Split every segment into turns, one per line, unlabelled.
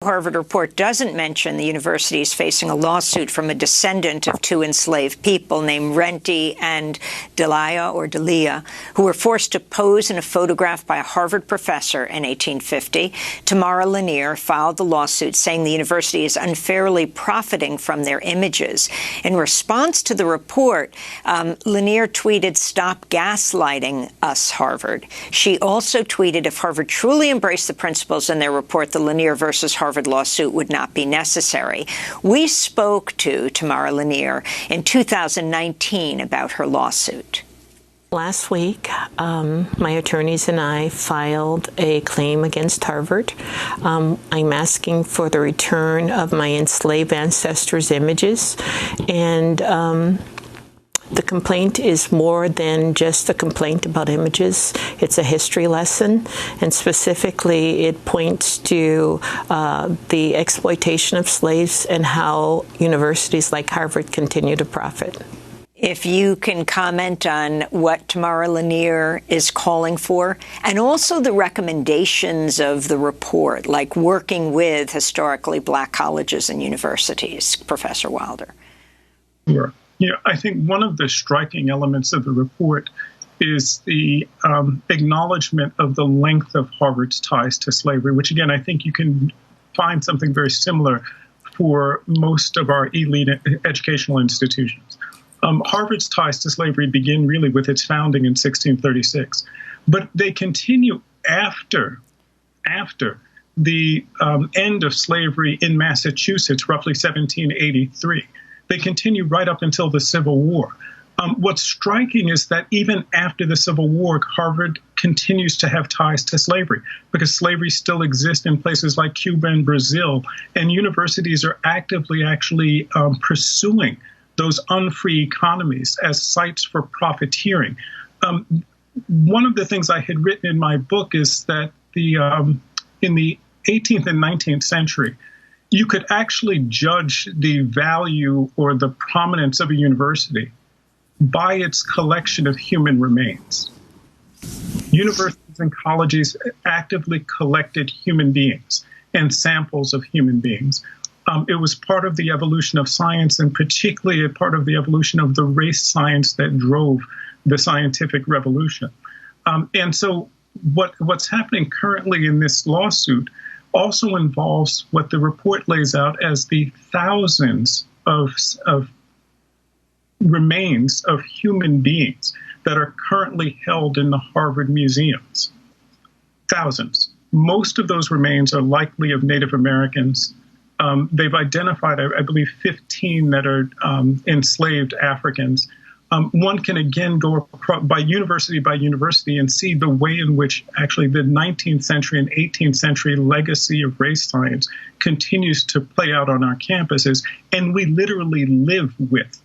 Harvard report doesn't mention the university is facing a lawsuit from a descendant of two enslaved people named Renti and Delia, who were forced to pose in a photograph by a Harvard professor in 1850. Tamara Lanier filed the lawsuit saying the university is unfairly profiting from their images. In response to the report, Lanier tweeted, "Stop gaslighting us, Harvard." She also tweeted, if Harvard truly embraced the principles in their report, the Lanier versus Harvard lawsuit would not be necessary. We spoke to Tamara Lanier in 2019 about her lawsuit.
Last week, my attorneys and I filed a claim against Harvard. I'm asking for the return of my enslaved ancestors' images, and the complaint is more than just a complaint about images. It's a history lesson, and specifically it points to the exploitation of slaves and how universities like Harvard continue to profit.
If you can comment on what Tamara Lanier is calling for, and also the recommendations of the report, like working with historically black colleges and universities, Professor Wilder.
Sure. I think one of the striking elements of the report is the acknowledgement of the length of Harvard's ties to slavery, which, again, I think you can find something very similar for most of our elite educational institutions. Harvard's ties to slavery begin really with its founding in 1636, but they continue after the end of slavery in Massachusetts, roughly 1783. They continue right up until the Civil War. What's striking is that even after the Civil War, Harvard continues to have ties to slavery because slavery still exists in places like Cuba and Brazil, and universities are actively actually pursuing those unfree economies as sites for profiteering. One of the things I had written in my book is that in the 18th and 19th century, you could actually judge the value or the prominence of a university by its collection of human remains. Universities and colleges actively collected human beings and samples of human beings. It was part of the evolution of science, and particularly a part of the evolution of the race science that drove the scientific revolution. And so what's happening currently in this lawsuit also involves what the report lays out as the thousands of remains of human beings that are currently held in the Harvard museums. Thousands. Most of those remains are likely of Native Americans. They've identified, I believe, 15 that are enslaved Africans. One can again go by university and see the way in which actually the 19th century and 18th century legacy of race science continues to play out on our campuses. And we literally live with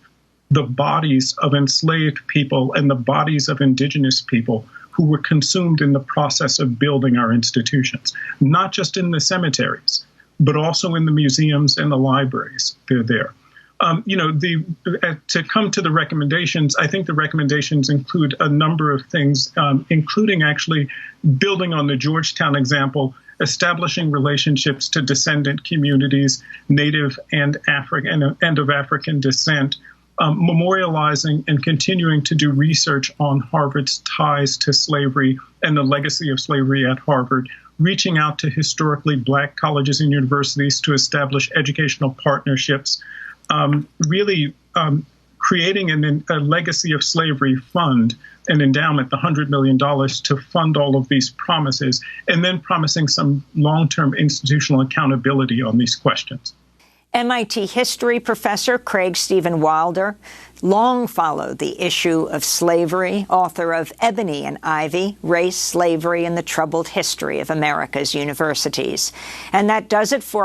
the bodies of enslaved people and the bodies of indigenous people who were consumed in the process of building our institutions, not just in the cemeteries, but also in the museums and the libraries. They're there. To come to the recommendations, I think the recommendations include a number of things, including actually building on the Georgetown example, establishing relationships to descendant communities, Native and of African descent, memorializing and continuing to do research on Harvard's ties to slavery and the legacy of slavery at Harvard, reaching out to historically black colleges and universities to establish educational partnerships, really creating a legacy of slavery fund, an endowment, the $100 million to fund all of these promises, and then promising some long-term institutional accountability on these questions.
MIT history professor Craig Stephen Wilder long followed the issue of slavery, author of Ebony and Ivy, Race, Slavery, and the Troubled History of America's Universities. And that does it for our